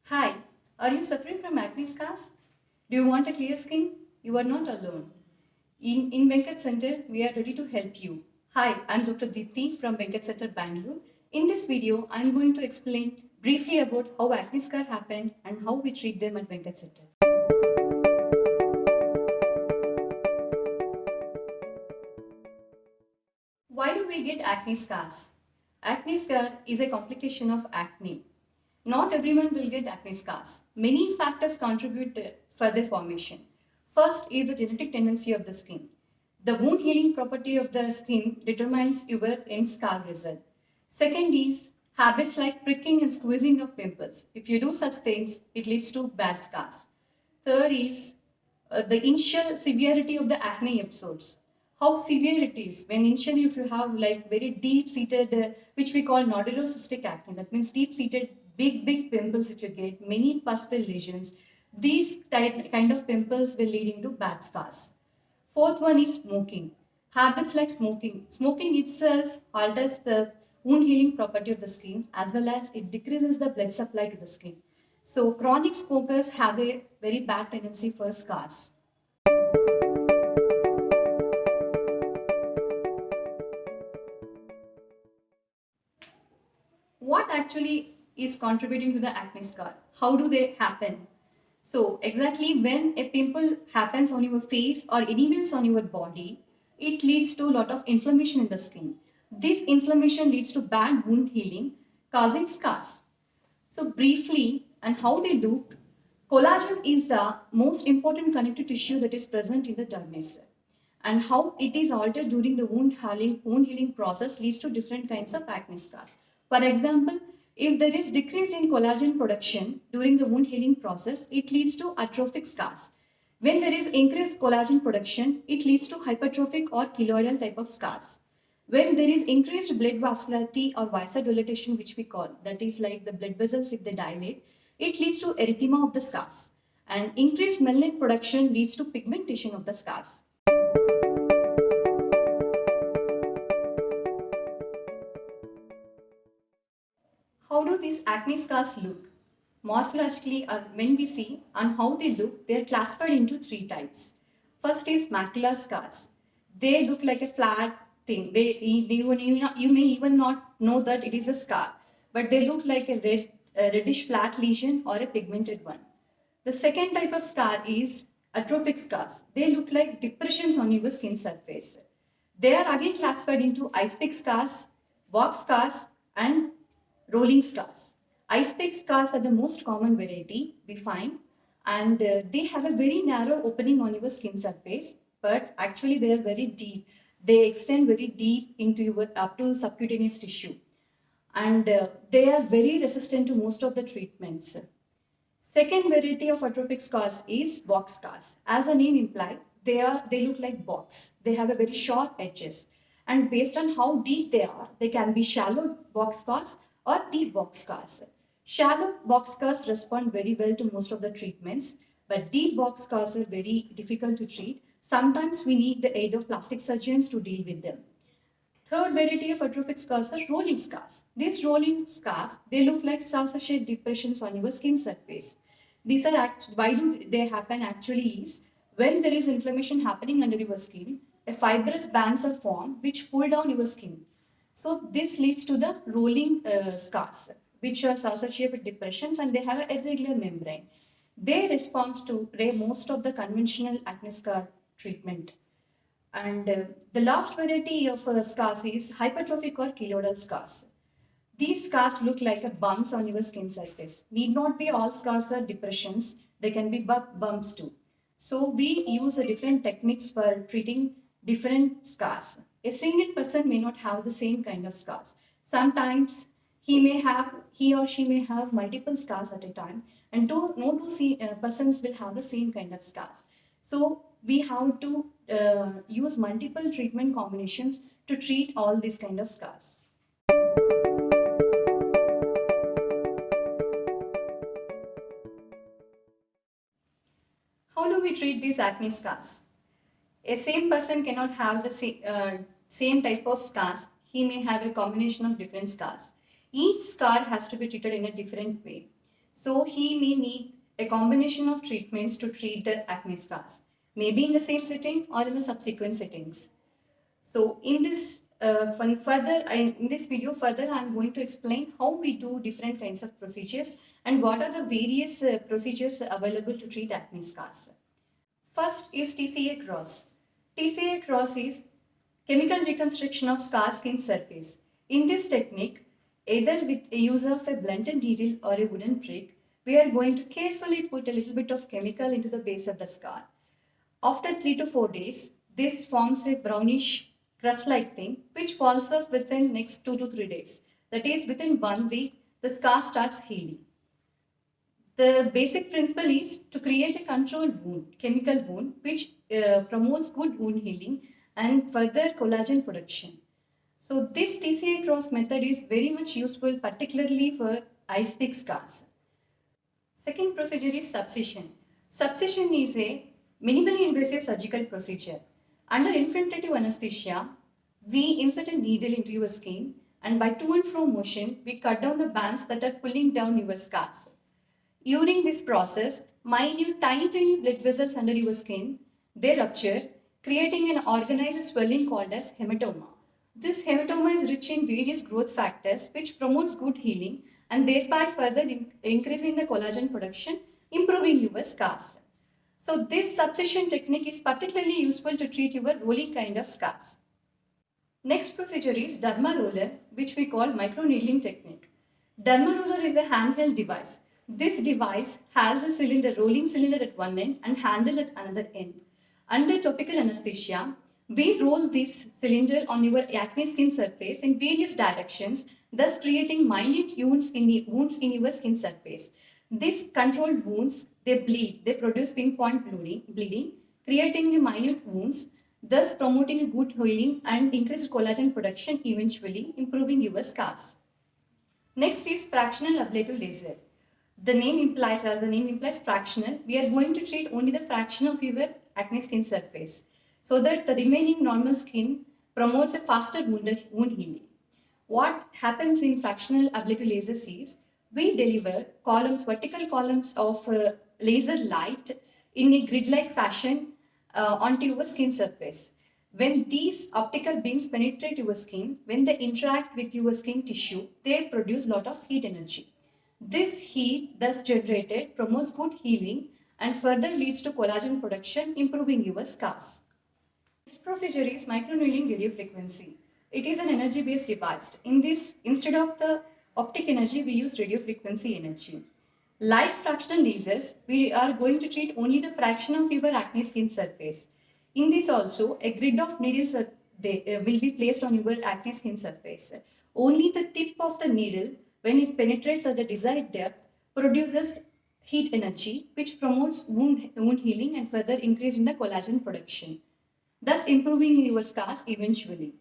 Hi, are you suffering from acne scars? Do you want a clear skin? You are not alone. In Venkat Center, we are ready to help you. Hi, I'm Dr. Deepthi from Venkat Center, Bangalore. In this video, I'm going to explain briefly about how acne scar happen and how we treat them at Venkat Center. Why do we get acne scars? Acne scar is a complication of acne. Not everyone will get acne scars. Many factors contribute for their formation. First is the genetic tendency of the skin. The wound healing property of the skin determines your end scar result. Second is habits like pricking and squeezing of pimples. If you do such things, it leads to bad scars. Third is the initial severity of the acne episodes. How severe it is when initially if you have like very deep seated, which we call nodulocystic acne, that means deep seated big pimples. If you get many pustular lesions, these kind of pimples will lead into bad scars. Fourth one is smoking. Habits like smoking. Smoking itself alters the wound healing property of the skin as well as it decreases the blood supply to the skin. So chronic smokers have a very bad tendency for scars. What actually is contributing to the acne scar? How do they happen? So exactly when a pimple happens on your face or anywhere on your body, it leads to a lot of inflammation in the skin. This inflammation leads to bad wound healing, causing scars. So briefly, and how they look, collagen is the most important connective tissue that is present in the dermis. And how it is altered during the wound healing process leads to different kinds of acne scars. For example, if there is decrease in collagen production during the wound healing process, it leads to atrophic scars. When there is increased collagen production, it leads to hypertrophic or keloidal type of scars. When there is increased blood vascularity or vasodilatation, which we call, that is like the blood vessels if they dilate, it leads to erythema of the scars. And increased melanin production leads to pigmentation of the scars. How do these acne scars look? Morphologically, or when we see and how they look, they are classified into three types. First is macular scars. They look like a flat thing. You may even not know that it is a scar, but they look like a reddish flat lesion or a pigmented one. The second type of scar is atrophic scars. They look like depressions on your skin surface. They are again classified into ice pick scars, box scars, and rolling scars. Ice pick scars are the most common variety we find, and they have a very narrow opening on your skin surface, but actually they are very deep. They extend very deep into your up to subcutaneous tissue, and they are very resistant to most of the treatments. Second variety of atrophic scars is box scars. As the name implies, they look like box. They have a very sharp edges. And based on how deep they are, they can be shallow box scars or deep box scars. Shallow box scars respond very well to most of the treatments, but deep box scars are very difficult to treat. Sometimes we need the aid of plastic surgeons to deal with them. Third variety of atrophic scars are rolling scars. These rolling scars, they look like saucer-shaped depressions on your skin surface. Why do they happen actually is when there is inflammation happening under your skin, a fibrous bands are formed which pull down your skin. So this leads to the rolling scars, which are saucer-shaped depressions and they have an irregular membrane. They respond to most of the conventional acne scar treatment. And the last variety of scars is hypertrophic or keloidal scars. These scars look like a bumps on your skin surface. Need not be all scars are depressions. They can be bumps too. So we use a different techniques for treating different scars. A single person may not have the same kind of scars. Sometimes he or she may have multiple scars at a time, and no two persons will have the same kind of scars. So we have to use multiple treatment combinations to treat all these kind of scars. How do we treat these acne scars? A same person cannot have the same type of scars. He may have a combination of different scars. Each scar has to be treated in a different way. So he may need a combination of treatments to treat the acne scars, maybe in the same setting or in the subsequent settings. So in this in this video further, I'm going to explain how we do different kinds of procedures and what are the various procedures available to treat acne scars. First is TCA cross. TCA cross is chemical reconstruction of scar skin surface. In this technique, either with a use of a blunted needle or a wooden brick, we are going to carefully put a little bit of chemical into the base of the scar. After 3 to 4 days, this forms a brownish crust-like thing which falls off within next 2 to 3 days. That is, within 1 week, the scar starts healing. The basic principle is to create a controlled wound, chemical wound, which promotes good wound healing and further collagen production. So this TCA cross method is very much useful, particularly for ice pick scars. Second procedure is subcision. Subcision is a minimally invasive surgical procedure. Under infiltrative anesthesia, we insert a needle into your skin and by to and fro motion, we cut down the bands that are pulling down your scars. During this process, minute tiny blood vessels under your skin, they rupture, creating an organized swelling called as hematoma. This hematoma is rich in various growth factors which promotes good healing and thereby further increasing the collagen production, improving your scars. So this subcision technique is particularly useful to treat your rolling kind of scars. Next procedure is derma roller, which we call microneedling technique. Derma roller is a handheld device. This device has a cylinder, rolling cylinder at one end and handle at another end. Under topical anesthesia, we roll this cylinder on your acne skin surface in various directions, thus creating minute wounds in your skin surface. These controlled wounds, they bleed, they produce pinpoint bleeding, creating the minute wounds, thus promoting a good healing and increased collagen production, eventually improving your scars. Next is fractional ablative laser. The name implies fractional. We are going to treat only the fraction of your acne skin surface so that the remaining normal skin promotes a faster wound healing. What happens in fractional ablative lasers is we deliver vertical columns of laser light in a grid-like fashion onto your skin surface. When these optical beams penetrate your skin, when they interact with your skin tissue, they produce a lot of heat energy. This heat, thus generated, promotes good healing and further leads to collagen production, improving your scars. This procedure is microneedling radiofrequency. It is an energy-based device. In this, instead of the optic energy, we use radiofrequency energy. Like fractional lasers, we are going to treat only the fraction of your acne skin surface. In this also, a grid of needles will be placed on your acne skin surface. Only the tip of the needle, when it penetrates at the desired depth, produces heat energy, which promotes wound healing and further increase in the collagen production, thus improving your scars eventually.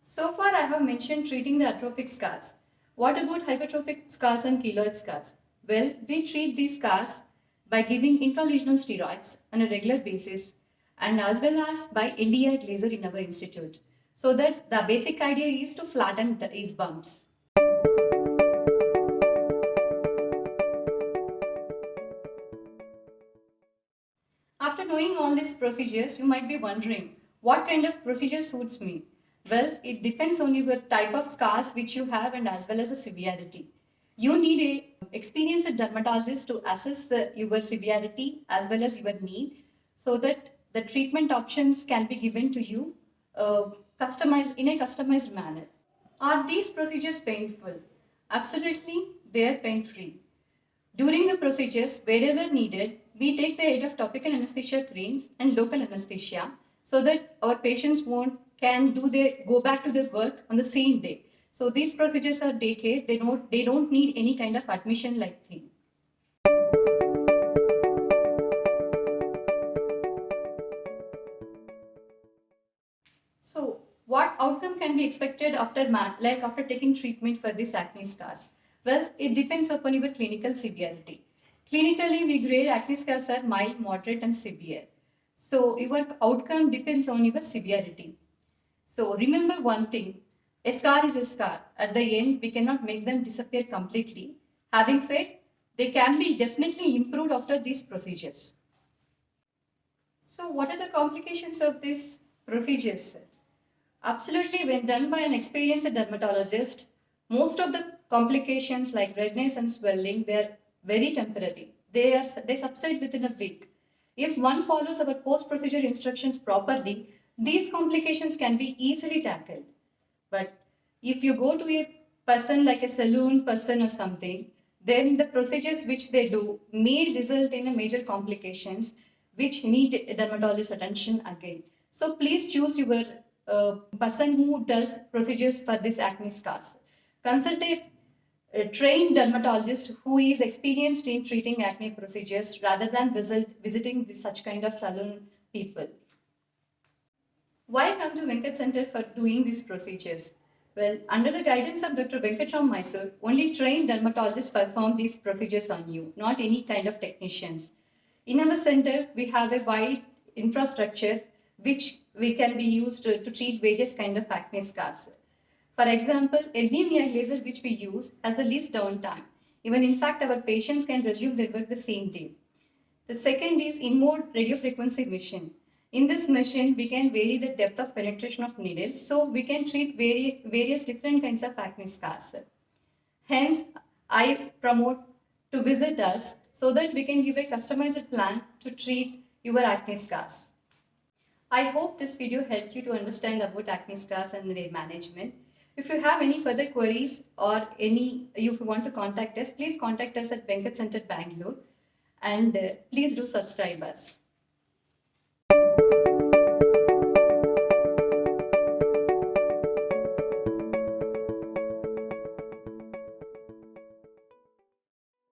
So far, I have mentioned treating the atrophic scars. What about hypertrophic scars and keloid scars? Well, we treat these scars by giving intralesional steroids on a regular basis and as well as by NDI laser in our institute. So that the basic idea is to flatten these bumps. After knowing all these procedures, you might be wondering, what kind of procedure suits me? Well, it depends on your type of scars which you have and as well as the severity. You need a experienced dermatologist to assess your severity as well as your need so that the treatment options can be given to you customized in a customized manner. Are these procedures painful? Absolutely, they are pain-free. During the procedures, wherever needed, we take the aid of topical anesthesia creams and local anesthesia so that our patients can go back to their work on the same day. So these procedures are daycare. They don't need any kind of admission like thing. So what outcome can be expected after taking treatment for these acne scars? Well, it depends upon your clinical severity. Clinically, we grade acne scars are mild, moderate, and severe. So your outcome depends on your severity. So remember one thing, a scar is a scar. At the end, we cannot make them disappear completely. Having said, they can be definitely improved after these procedures. So, what are the complications of these procedures? Absolutely, when done by an experienced dermatologist, most of the complications like redness and swelling, they're very temporary. They subside within a week. If one follows our post-procedure instructions properly, these complications can be easily tackled. But if you go to a person like a saloon person or something, then the procedures which they do may result in a major complications which need dermatologist attention again. So please choose your person who does procedures for this acne scars. Consult a trained dermatologist who is experienced in treating acne procedures rather than visiting such kind of salon people. Why come to Venkat Center for doing these procedures? Well, under the guidance of Dr. Venkatram Mysore, only trained dermatologists perform these procedures on you, not any kind of technicians. In our center, we have a wide infrastructure which we can be used to treat various kind of acne scars. For example, a beam laser which we use has a least downtime. Even in fact, our patients can resume their work the same day. The second is in-mode radiofrequency machine. In this machine, we can vary the depth of penetration of needles, so we can treat various different kinds of acne scars. Hence, I promote to visit us so that we can give a customized plan to treat your acne scars. I hope this video helped you to understand about acne scars and their management. If you have any further queries or if you want to contact us, please contact us at Venkat Center Bangalore and please do subscribe us.